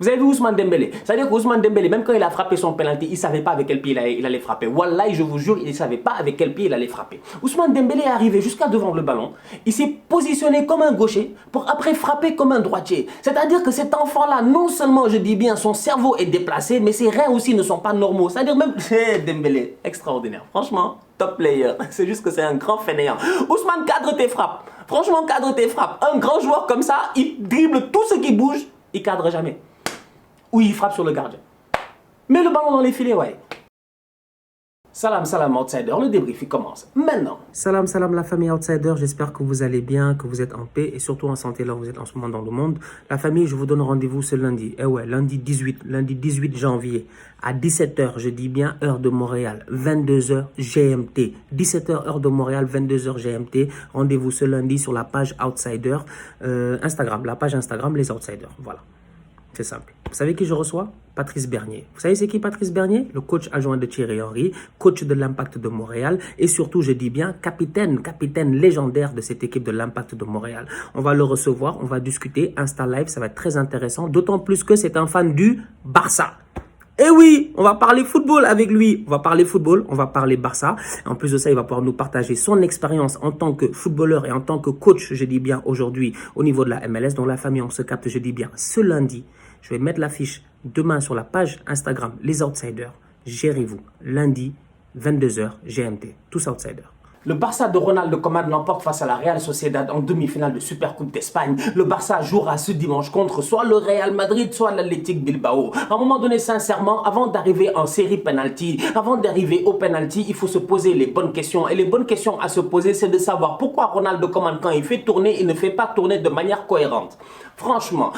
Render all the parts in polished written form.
Vous avez vu Ousmane Dembélé? C'est-à-dire qu'Ousmane Dembélé, même quand il a frappé son penalty, il ne savait pas avec quel pied il allait frapper. Wallahi, je vous jure, il ne savait pas avec quel pied il allait frapper. Ousmane Dembélé est arrivé jusqu'à devant le ballon. Il s'est positionné comme un gaucher pour après frapper comme un droitier. C'est-à-dire que cet enfant-là, non seulement, je dis bien, son cerveau est déplacé, mais ses reins aussi ne sont pas normaux. C'est-à-dire même... Dembélé, extraordinaire. Franchement, top player. C'est juste que c'est un grand fainéant. Ousmane, cadre tes frappes. Franchement, cadre tes frappes. Un grand joueur comme ça, il dribble tout ce qui bouge, il cadre jamais. Ou il frappe sur le gardien. Mets le ballon dans les filets, ouais. Salam, salam, outsider. Le débrief, il commence maintenant. Salam, salam, la famille outsider. J'espère que vous allez bien, que vous êtes en paix et surtout en santé là où vous êtes en ce moment dans le monde. La famille, je vous donne rendez-vous ce lundi. Eh ouais, lundi 18 janvier à 17 h, je dis bien heure de Montréal, 22 h GMT. 17 h heure de Montréal, 22 h GMT. Rendez-vous ce lundi sur la page Outsider Instagram, la page Instagram Les Outsiders. Voilà. C'est simple. Vous savez qui je reçois? Patrice Bernier. Vous savez c'est qui Patrice Bernier? Le coach adjoint de Thierry Henry, coach de l'Impact de Montréal et surtout, je dis bien, capitaine légendaire de cette équipe de l'Impact de Montréal. On va le recevoir, on va discuter, Insta Live, ça va être très intéressant, d'autant plus que c'est un fan du Barça. Eh oui, on va parler football avec lui. On va parler football, on va parler Barça. En plus de ça, il va pouvoir nous partager son expérience en tant que footballeur et en tant que coach, je dis bien aujourd'hui, au niveau de la MLS. Dans la famille, on se capte, je dis bien, ce lundi. Je vais mettre l'affiche demain sur la page Instagram Les Outsiders. Gérez-vous. Lundi, 22 h GMT. Tous Outsiders. Le Barça de Ronald Koeman l'emporte face à la Real Sociedad en demi-finale de Supercoupe d'Espagne. Le Barça jouera ce dimanche contre soit le Real Madrid, soit l'Athletic Bilbao. À un moment donné, sincèrement, avant d'arriver en série penalty, avant d'arriver au penalty, il faut se poser les bonnes questions. Et les bonnes questions à se poser, c'est de savoir pourquoi Ronald Koeman, quand il fait tourner, il ne fait pas tourner de manière cohérente. Franchement,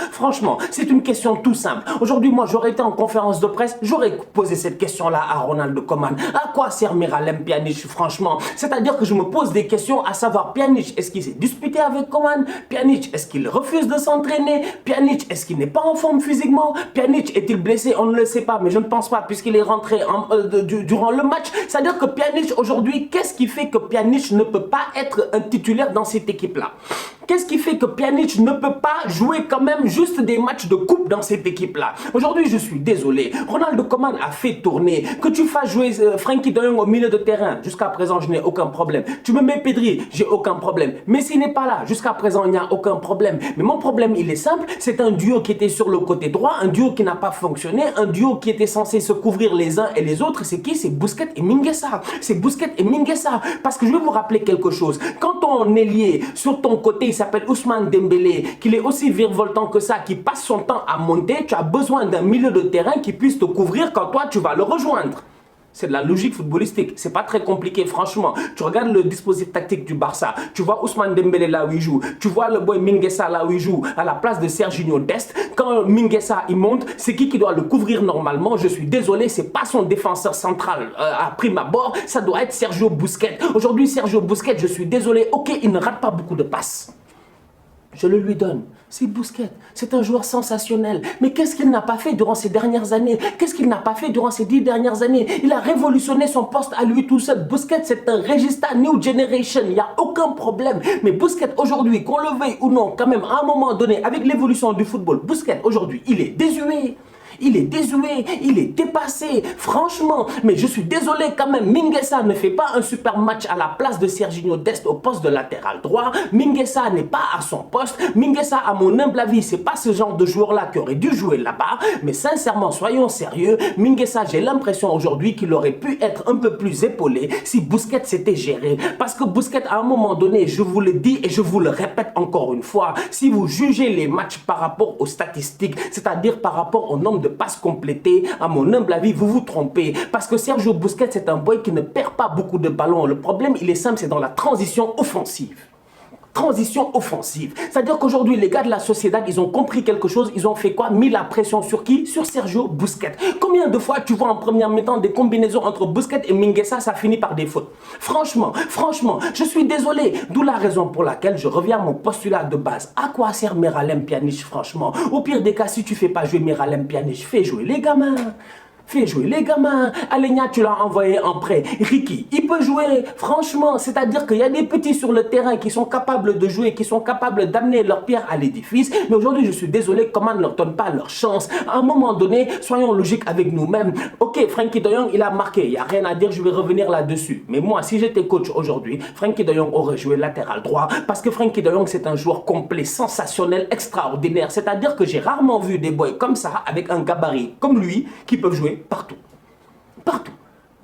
c'est une question tout simple. Aujourd'hui, moi, j'aurais été en conférence de presse, j'aurais posé cette question-là à Ronald Koeman. À quoi sert Miralem Pjanic, franchement? C'est-à-dire que je me pose des questions à savoir, Pjanic, est-ce qu'il s'est disputé avec Koeman? Pjanic, est-ce qu'il refuse de s'entraîner? Pjanic, est-ce qu'il n'est pas en forme physiquement? Pjanic, est-il blessé? On ne le sait pas, mais je ne pense pas, puisqu'il est rentré durant le match. C'est-à-dire que Pjanic, aujourd'hui, qu'est-ce qui fait que Pjanic ne peut pas être un titulaire dans cette équipe-là? Qu'est-ce qui fait que Pjanic ne peut pas jouer quand même juste des matchs de coupe dans cette équipe-là? Aujourd'hui, je suis désolé. Ronald Koeman a fait tourner. Que tu fasses jouer Frenkie de Jong au milieu de terrain, jusqu'à présent, je n'ai aucun problème. Tu me mets Pedri, j'ai aucun problème. Messi n'est pas là, jusqu'à présent, il n'y a aucun problème. Mais mon problème, il est simple. C'est un duo qui était sur le côté droit, un duo qui n'a pas fonctionné, un duo qui était censé se couvrir les uns et les autres. C'est qui? C'est Busquets et Mingueza. C'est Busquets et Mingueza. Parce que je vais vous rappeler quelque chose. Quand on est lié sur ton côté, il s'appelle Ousmane Dembélé, qu'il est aussi virevoltant que ça, qui passe son temps à monter, tu as besoin d'un milieu de terrain qui puisse te couvrir quand toi tu vas le rejoindre. C'est de la logique footballistique, c'est pas très compliqué franchement. Tu regardes le dispositif tactique du Barça, tu vois Ousmane Dembélé là où il joue, tu vois le boy Mingueza là où il joue, à la place de Serginho Dest. Quand Mingueza il monte, c'est qui doit le couvrir normalement? Je suis désolé, c'est pas son défenseur central à prime abord, ça doit être Sergio Busquets. Aujourd'hui Sergio Busquets, je suis désolé, ok, il ne rate pas beaucoup de passes. Je le lui donne. C'est Busquets. C'est un joueur sensationnel. Mais qu'est-ce qu'il n'a pas fait durant ces dernières années? Qu'est-ce qu'il n'a pas fait durant ces 10 dernières années? Il a révolutionné son poste à lui tout seul. Busquets, c'est un Regista New Generation. Il n'y a aucun problème. Mais Busquets, aujourd'hui, qu'on le veuille ou non, quand même, à un moment donné, avec l'évolution du football, Busquets, aujourd'hui, il est désuet. Il est désuet, il est dépassé, franchement. Mais je suis désolé quand même, Mingueza ne fait pas un super match à la place de Serginho Dest au poste de latéral droit. Mingueza n'est pas à son poste. Mingueza, à mon humble avis, c'est pas ce genre de joueur-là qui aurait dû jouer là-bas. Mais sincèrement, soyons sérieux, Mingueza, j'ai l'impression aujourd'hui qu'il aurait pu être un peu plus épaulé si Busquets s'était géré. Parce que Busquets, à un moment donné, je vous le dis et je vous le répète encore une fois, si vous jugez les matchs par rapport aux statistiques, c'est-à-dire par rapport au nombre de passes complétées, à mon humble avis, vous vous trompez. Parce que Sergio Busquets, c'est un boy qui ne perd pas beaucoup de ballons. Le problème, il est simple, c'est dans la transition offensive. Transition offensive. C'est-à-dire qu'aujourd'hui, les gars de la Sociedad, ils ont compris quelque chose. Ils ont fait quoi? Mis la pression sur qui? Sur Sergio Busquets. Combien de fois tu vois en première mi-temps des combinaisons entre Busquets et Mingueza, ça finit par des fautes? Franchement, je suis désolé. D'où la raison pour laquelle je reviens à mon postulat de base. À quoi sert Miralem Pjanic, franchement? Au pire des cas, si tu fais pas jouer Miralem Pjanic, fais jouer les gamins. Fais jouer les gamins. Alenia, tu l'as envoyé en prêt. Ricky, il peut jouer. Franchement, c'est-à-dire qu'il y a des petits sur le terrain qui sont capables de jouer, qui sont capables d'amener leur pierre à l'édifice. Mais aujourd'hui, je suis désolé, Coman ne leur donne pas leur chance. À un moment donné, soyons logiques avec nous-mêmes. Ok, Frenkie de Jong, il a marqué. Il n'y a rien à dire, je vais revenir là-dessus. Mais moi, si j'étais coach aujourd'hui, Frenkie de Jong aurait joué latéral droit. Parce que Frenkie de Jong, c'est un joueur complet, sensationnel, extraordinaire. C'est-à-dire que j'ai rarement vu des boys comme ça, avec un gabarit comme lui, qui peuvent jouer partout. Partout.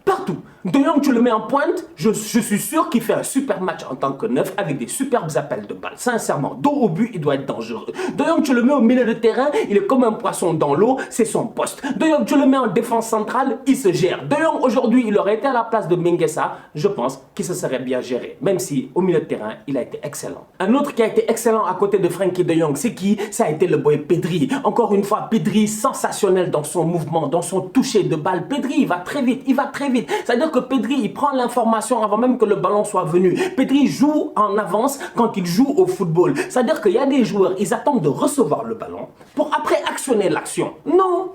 Partout. De Jong, tu le mets en pointe, je suis sûr qu'il fait un super match en tant que neuf avec des superbes appels de balles. Sincèrement, dos au but, il doit être dangereux. De Jong, tu le mets au milieu de terrain, il est comme un poisson dans l'eau, c'est son poste. De Jong, tu le mets en défense centrale, il se gère. De Jong, aujourd'hui, il aurait été à la place de Mingueza, je pense qu'il se serait bien géré. Même si, au milieu de terrain, il a été excellent. Un autre qui a été excellent à côté de Frenkie de Jong, c'est qui? Ça a été le boy Pedri. Encore une fois, Pedri, sensationnel dans son mouvement, dans son toucher de balle. Pedri, il va très vite, il va très vite. C'est-à-dire que Pedri, il prend l'information avant même que le ballon soit venu. Pedri joue en avance quand il joue au football. C'est-à-dire qu'il y a des joueurs, ils attendent de recevoir le ballon pour après actionner l'action. Non!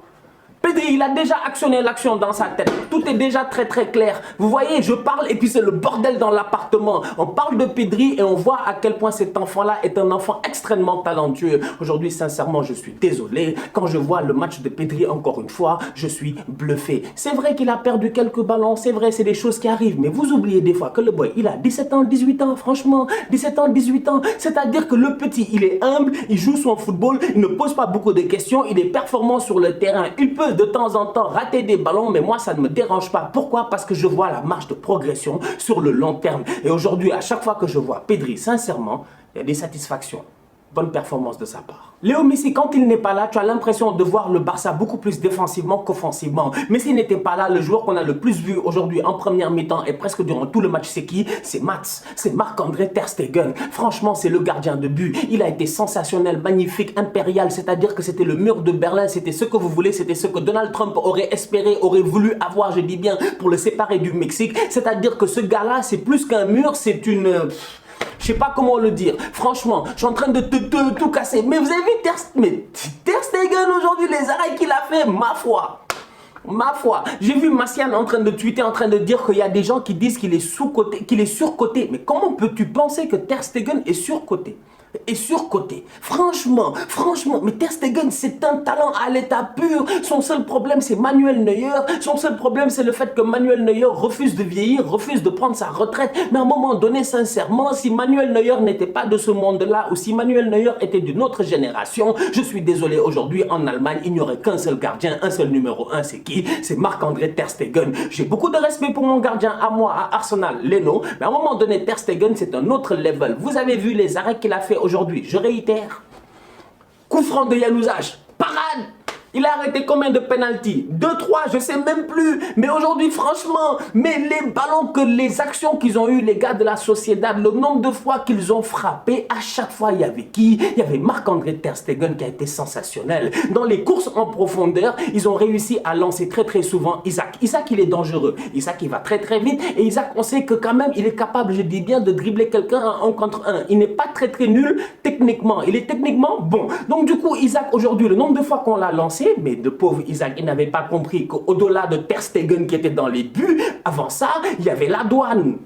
Pedri, il a déjà actionné l'action dans sa tête. Tout est déjà très clair. Vous voyez, je parle et puis c'est le bordel dans l'appartement. On parle de Pedri et on voit à quel point cet enfant-là est un enfant extrêmement talentueux. Aujourd'hui, sincèrement, je suis désolé. Quand je vois le match de Pedri, encore une fois, je suis bluffé. C'est vrai qu'il a perdu quelques ballons. C'est vrai, c'est des choses qui arrivent. Mais vous oubliez des fois que le boy, il a 17 ans, 18 ans. Franchement, 17 ans, 18 ans. C'est-à-dire que le petit, il est humble, il joue son football, il ne pose pas beaucoup de questions, il est performant sur le terrain. Il peut de temps en temps rater des ballons, mais moi ça ne me dérange pas. Pourquoi? Parce que je vois la marge de progression sur le long terme. Et aujourd'hui, à chaque fois que je vois Pedri, sincèrement, il y a des satisfactions. Bonne performance de sa part. Léo Messi, quand il n'est pas là, tu as l'impression de voir le Barça beaucoup plus défensivement qu'offensivement. Messi n'était pas là, le joueur qu'on a le plus vu aujourd'hui en première mi-temps et presque durant tout le match, c'est qui? C'est Mats, c'est Marc-André Ter Stegen. Franchement, c'est le gardien de but. Il a été sensationnel, magnifique, impérial, c'est-à-dire que c'était le mur de Berlin, c'était ce que vous voulez, c'était ce que Donald Trump aurait espéré, aurait voulu avoir, je dis bien, pour le séparer du Mexique. C'est-à-dire que ce gars-là, c'est plus qu'un mur, c'est une... Je sais pas comment le dire. Franchement, je suis en train de tout casser. Mais vous avez vu Ter Stegen aujourd'hui, les arrêts qu'il a fait, ma foi. Ma foi, j'ai vu Massiane en train de tweeter, en train de dire qu'il y a des gens qui disent qu'il est sous-coté, qu'il est surcoté. Mais comment peux-tu penser que Ter Stegen est surcoté? Et surcoté. Franchement, mais Ter Stegen, c'est un talent à l'état pur. Son seul problème, c'est Manuel Neuer. Son seul problème, c'est le fait que Manuel Neuer refuse de vieillir, refuse de prendre sa retraite. Mais à un moment donné, sincèrement, si Manuel Neuer n'était pas de ce monde-là, ou si Manuel Neuer était d'une autre génération, je suis désolé, aujourd'hui, en Allemagne, il n'y aurait qu'un seul gardien, un seul numéro 1, c'est qui? C'est Marc-André Ter Stegen. J'ai beaucoup de respect pour mon gardien à moi, à Arsenal, Leno. Mais à un moment donné, Ter Stegen, c'est un autre level. Vous avez vu les arrêts qu'il a fait aujourd'hui, je réitère. Coup franc de Januzaj, parade. Il a arrêté combien de pénaltys? 2, 3, je sais même plus. Mais aujourd'hui, franchement, mais les ballons les actions qu'ils ont eu, les gars de la Sociedad, le nombre de fois qu'ils ont frappé, à chaque fois, il y avait qui? Il y avait Marc-André Ter Stegen qui a été sensationnel. Dans les courses en profondeur, ils ont réussi à lancer très souvent Isaac. Isaac, il est dangereux. Isaac, il va très vite. Et Isaac, on sait que quand même, il est capable, je dis bien, de dribbler quelqu'un en 1 contre 1. Il n'est pas très nul techniquement. Il est techniquement bon. Donc du coup, Isaac, aujourd'hui, le nombre de fois qu'on l'a lancé, mais le pauvre Isaac, il n'avait pas compris qu'au-delà de Ter Stegen qui était dans les buts, avant ça, il y avait la douane.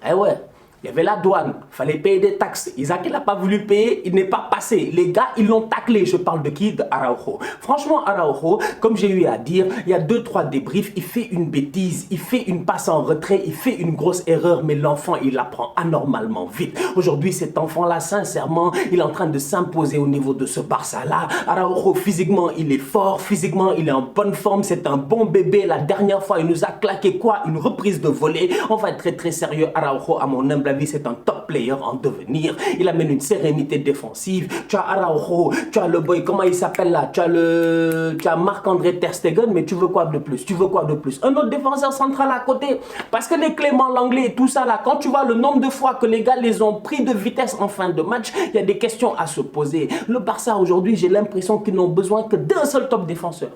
Eh ouais, il y avait la douane, il fallait payer des taxes. Isaac, il n'a pas voulu payer, il n'est pas passé. Les gars, ils l'ont taclé. Je parle de qui? De Araujo. Franchement, Araujo, comme j'ai eu à dire, il y a 2, 3 débriefs, il fait une bêtise, il fait une passe en retrait, il fait une grosse erreur, mais l'enfant, il apprend anormalement vite. Aujourd'hui, cet enfant-là, sincèrement, il est en train de s'imposer au niveau de ce Barça-là. Araujo, physiquement, il est fort, physiquement, il est en bonne forme, c'est un bon bébé. La dernière fois, il nous a claqué quoi? Une reprise de volée. On va être très sérieux. Araujo, à mon humble avis, c'est un top player en devenir. Il amène une sérénité défensive. Tu as Araujo, tu as le boy, comment il s'appelle là? Tu as Marc-André Ter Stegen, mais tu veux quoi de plus? Tu veux quoi de plus? Un autre défenseur central à côté. Parce que les Clément Langlais et tout ça là, quand tu vois le nombre de fois que les gars les ont pris de vitesse en fin de match, il y a des questions à se poser. Le Barça aujourd'hui, j'ai l'impression qu'ils n'ont besoin que d'un seul top défenseur.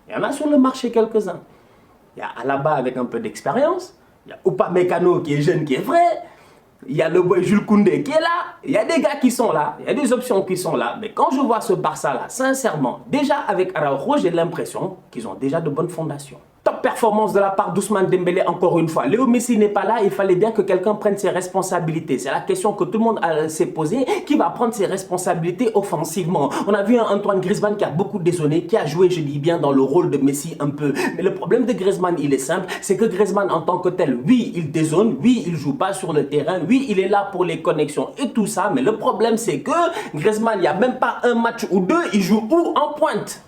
Il y en a sur le marché quelques-uns. Il y a Alaba avec un peu d'expérience. Il y a Upamecano qui est jeune, qui est vrai. Il y a le boy Jules Koundé qui est là. Il y a des gars qui sont là. Il y a des options qui sont là. Mais quand je vois ce Barça-là, sincèrement, déjà avec Araujo, j'ai l'impression qu'ils ont déjà de bonnes fondations. Top performance de la part d'Ousmane Dembélé encore une fois. Léo Messi n'est pas là, il fallait bien que quelqu'un prenne ses responsabilités. C'est la question que tout le monde s'est posée. Qui va prendre ses responsabilités offensivement? On a vu un Antoine Griezmann qui a beaucoup désonné, qui a joué, je dis bien, dans le rôle de Messi un peu. Mais le problème de Griezmann, il est simple, c'est que Griezmann en tant que tel, oui, il dézone, oui, il joue pas sur le terrain, oui, il est là pour les connexions et tout ça. Mais le problème, c'est que Griezmann, il n'y a même pas un match ou deux, il joue où? En pointe.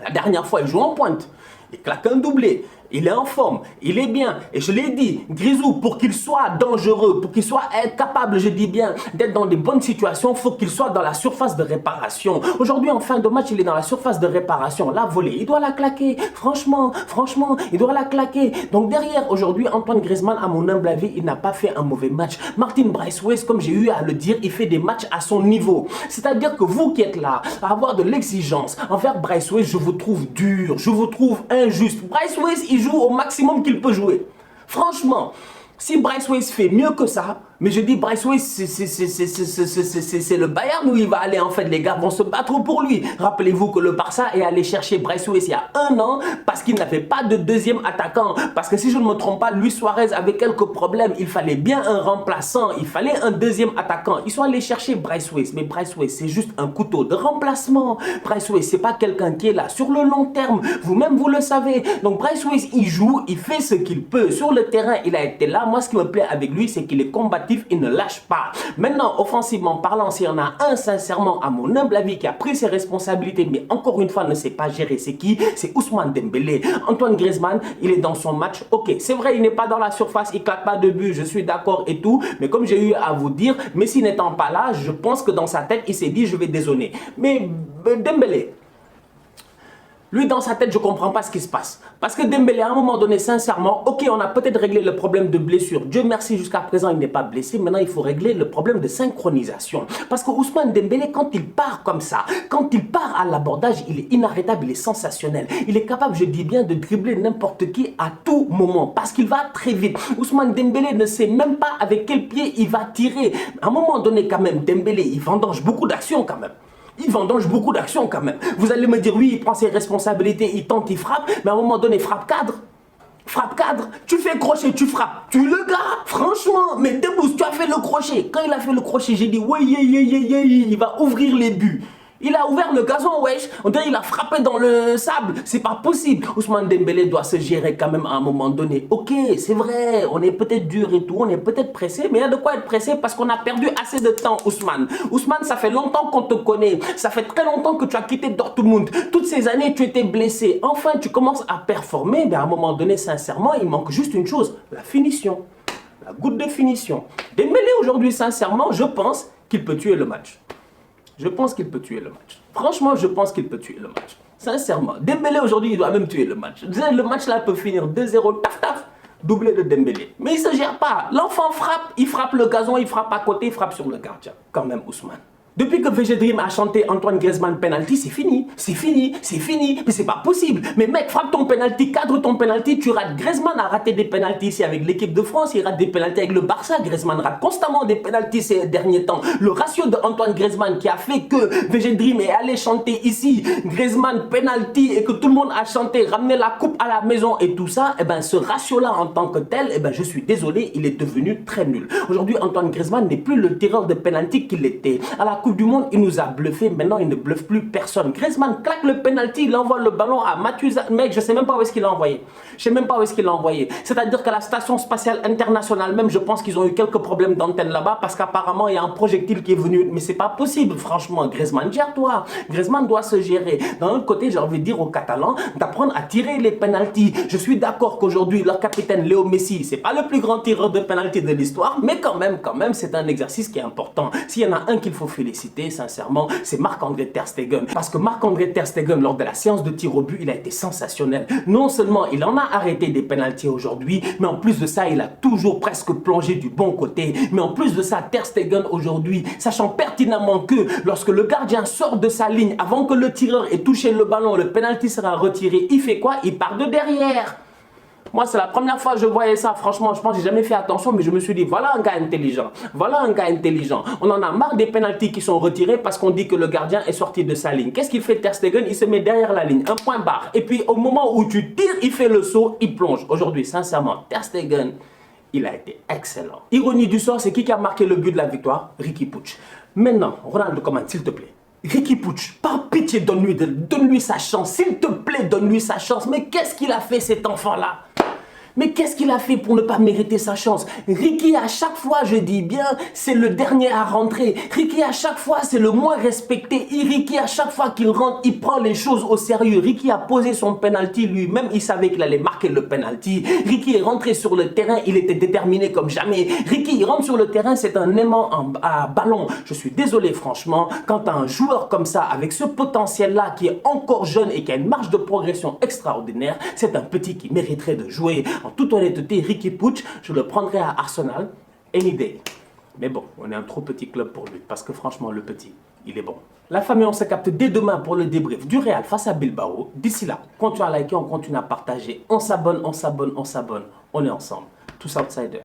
La dernière fois, il joue en pointe. Il claque un doublé, il est en forme, il est bien. Et je l'ai dit, Grisou, pour qu'il soit dangereux, pour qu'il soit capable, je dis bien, d'être dans des bonnes situations, il faut qu'il soit dans la surface de réparation. Aujourd'hui, en fin de match, il est dans la surface de réparation. La volée, il doit la claquer. Franchement, il doit la claquer. Donc derrière, aujourd'hui, Antoine Griezmann, à mon humble avis, il n'a pas fait un mauvais match. Martin Braithwaite, comme j'ai eu à le dire, il fait des matchs à son niveau. C'est-à-dire que vous qui êtes là, à avoir de l'exigence envers Braithwaite, je vous trouve dur, je vous trouve injuste. Braithwaite, il joue au maximum qu'il peut jouer. Franchement, si Braithwaite fait mieux que ça, mais je dis Braithwaite, c'est le Bayern où il va aller en fait, les gars vont se battre pour lui. Rappelez-vous que le Barça est allé chercher Braithwaite il y a un an parce qu'il n'avait pas de deuxième attaquant. Parce que si je ne me trompe pas, Luis Suarez avait quelques problèmes. Il fallait bien un remplaçant, il fallait un deuxième attaquant. Ils sont allés chercher Braithwaite, mais Braithwaite c'est juste un couteau de remplacement. Braithwaite c'est pas quelqu'un qui est là sur le long terme. Vous-même vous le savez. Donc Braithwaite il joue, il fait ce qu'il peut. Sur le terrain il a été là. Moi ce qui me plaît avec lui c'est qu'il est combatif. Il ne lâche pas. Maintenant, offensivement parlant, s'il y en a un, sincèrement, à mon humble avis, qui a pris ses responsabilités, mais encore une fois, ne sait pas gérer, c'est qui? C'est Ousmane Dembélé. Antoine Griezmann, il est dans son match. Ok, c'est vrai, il n'est pas dans la surface, il ne claque pas de but, je suis d'accord et tout. Mais comme j'ai eu à vous dire, Messi n'étant pas là, je pense que dans sa tête, il s'est dit, je vais dézonner. Mais Dembélé, lui, dans sa tête, je ne comprends pas ce qui se passe. Parce que Dembélé, à un moment donné, sincèrement, ok, on a peut-être réglé le problème de blessure. Dieu merci, jusqu'à présent, il n'est pas blessé. Maintenant, il faut régler le problème de synchronisation. Parce que Ousmane Dembélé, quand il part comme ça, quand il part à l'abordage, il est inarrêtable, il est sensationnel. Il est capable, je dis bien, de dribbler n'importe qui à tout moment. Parce qu'il va très vite. Ousmane Dembélé ne sait même pas avec quel pied il va tirer. À un moment donné, quand même, Dembélé, il vendange beaucoup d'actions quand même. Il vendange beaucoup d'actions quand même. Vous allez me dire, oui, il prend ses responsabilités, il tente, il frappe, mais à un moment donné, frappe cadre. Frappe cadre, tu fais crochet, tu frappes. Tu le gars, franchement, mais Debouze, tu as fait le crochet. Quand il a fait le crochet, j'ai dit, ouais, il va ouvrir les buts. Il a ouvert le gazon, wesh. On dirait qu'il a frappé dans le sable. C'est pas possible. Ousmane Dembélé doit se gérer quand même à un moment donné. Ok, c'est vrai, on est peut-être dur et tout, on est peut-être pressé, mais il y a de quoi être pressé parce qu'on a perdu assez de temps, Ousmane. Ousmane, ça fait longtemps qu'on te connaît. Ça fait très longtemps que tu as quitté Dortmund. Toutes ces années, tu étais blessé. Enfin, tu commences à performer, mais à un moment donné, sincèrement, il manque juste une chose, la finition. La goutte de finition. Dembélé, aujourd'hui, sincèrement, je pense qu'il peut tuer le match. Je pense qu'il peut tuer le match. Franchement, je pense qu'il peut tuer le match. Sincèrement. Dembélé, aujourd'hui, il doit même tuer le match. Le match là peut finir 2-0, taf taf, doublé de Dembélé. Mais il ne se gère pas. L'enfant frappe, il frappe le gazon, il frappe à côté, il frappe sur le gardien. Quand même, Ousmane. Depuis que VG Dream a chanté Antoine Griezmann penalty, c'est fini, c'est fini, c'est fini. Mais c'est pas possible. Mais mec, frappe ton penalty, cadre ton penalty, tu rates. Griezmann a raté des penaltys ici avec l'équipe de France, il rate des penaltys avec le Barça. Griezmann rate constamment des penaltys ces derniers temps. Le ratio de Antoine Griezmann qui a fait que VG Dream est allé chanter ici Griezmann penalty et que tout le monde a chanté ramener la coupe à la maison et tout ça, et ben ce ratio-là en tant que tel, et ben je suis désolé, il est devenu très nul. Aujourd'hui, Antoine Griezmann n'est plus le tireur de penalty qu'il était. À la Coupe du Monde, il nous a bluffé. Maintenant, il ne bluffe plus personne. Griezmann claque le penalty, il envoie le ballon à Mathieu. Mec, je sais même pas où est-ce qu'il l'a envoyé. Je sais même pas où est-ce qu'il l'a envoyé. C'est-à-dire qu'à la station spatiale internationale, même, je pense qu'ils ont eu quelques problèmes d'antenne là-bas parce qu'apparemment, il y a un projectile qui est venu. Mais c'est pas possible, franchement. Griezmann, gère-toi. Griezmann doit se gérer. D'un autre côté, j'ai envie de dire aux Catalans d'apprendre à tirer les penaltys. Je suis d'accord qu'aujourd'hui, leur capitaine Léo Messi, c'est pas le plus grand tireur de penalty de l'histoire, mais quand même, c'est un exercice qui est important. S'il y en a un qu'il faut féliciter, sincèrement, c'est Marc-André Ter Stegen. Parce que Marc-André Ter Stegen, lors de la séance de tir au but, il a été sensationnel. Non seulement il en a arrêté des pénaltys aujourd'hui, mais en plus de ça, il a toujours presque plongé du bon côté. Mais en plus de ça, Ter Stegen aujourd'hui, sachant pertinemment que lorsque le gardien sort de sa ligne, avant que le tireur ait touché le ballon, le pénalty sera retiré, il fait quoi? Il part de derrière. Moi, c'est la première fois que je voyais ça. Franchement, je pense que j'ai jamais fait attention, mais je me suis dit, voilà un gars intelligent. Voilà un gars intelligent. On en a marre des pénaltys qui sont retirés parce qu'on dit que le gardien est sorti de sa ligne. Qu'est-ce qu'il fait, Ter Stegen? Il se met derrière la ligne, un point barre. Et puis, au moment où tu tires, il fait le saut, il plonge. Aujourd'hui, sincèrement, Ter Stegen, il a été excellent. Ironie du sort, c'est qui a marqué le but de la victoire? Riqui Puig. Maintenant, Ronald Koeman, s'il te plaît. Riqui Puig, par pitié, donne-lui sa chance. S'il te plaît, donne-lui sa chance. Mais qu'est-ce qu'il a fait, cet enfant-là? Mais qu'est-ce qu'il a fait pour ne pas mériter sa chance? Riqui, à chaque fois, je dis bien, c'est le dernier à rentrer. Riqui, à chaque fois, c'est le moins respecté. Riqui, à chaque fois qu'il rentre, il prend les choses au sérieux. Riqui a posé son penalty lui-même. Il savait qu'il allait marquer le penalty. Riqui est rentré sur le terrain. Il était déterminé comme jamais. Riqui, il rentre sur le terrain. C'est un aimant à ballon. Je suis désolé, franchement. Quand un joueur comme ça, avec ce potentiel-là, qui est encore jeune et qui a une marge de progression extraordinaire, c'est un petit qui mériterait de jouer. En toute honnêteté, Riqui Puig, je le prendrais à Arsenal any day. Mais bon, on est un trop petit club pour lui, parce que franchement, le petit, il est bon. La famille, on se capte dès demain pour le débrief du Real face à Bilbao. D'ici là, continue à liker, on continue à partager. On s'abonne, on s'abonne, on s'abonne. On est ensemble. Tous outsiders.